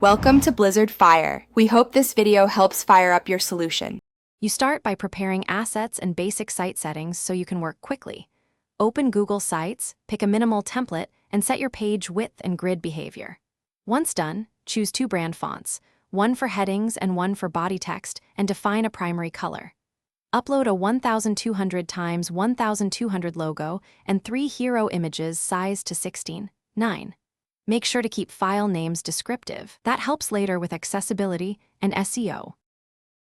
Welcome to Blizzard Fire. We hope this video helps fire up your solution. You start by preparing assets and basic site settings so you can work quickly. Open Google Sites, pick a minimal template, and set your page width and grid behavior. Once done, choose 2 brand fonts, one for headings and one for body text, and define a primary color. Upload a 1200 x 1200 logo and 3 hero images sized to 16:9. Make sure to keep file names descriptive. That helps later with accessibility and SEO.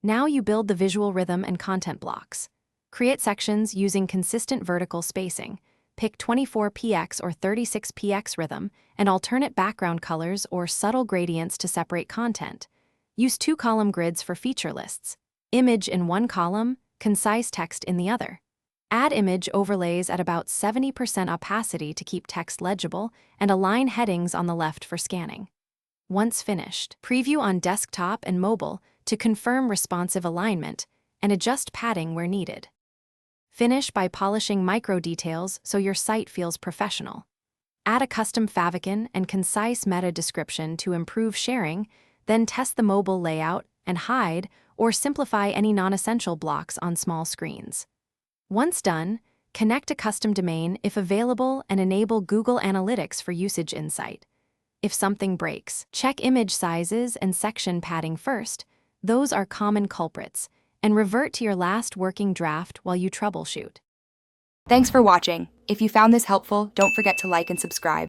Now you build the visual rhythm and content blocks. Create sections using consistent vertical spacing. Pick 24px or 36px rhythm and alternate background colors or subtle gradients to separate content. Use 2-column grids for feature lists. Image in one column, concise text in the other. Add image overlays at about 70% opacity to keep text legible and align headings on the left for scanning. Once finished, preview on desktop and mobile to confirm responsive alignment and adjust padding where needed. Finish by polishing micro details so your site feels professional. Add a custom favicon and concise meta description to improve sharing, then test the mobile layout and hide or simplify any non-essential blocks on small screens. Once done, connect a custom domain if available and enable Google Analytics for usage insight. If something breaks, check image sizes and section padding first. Those are common culprits, and revert to your last working draft while you troubleshoot. Thanks for watching. If you found this helpful, don't forget to like and subscribe.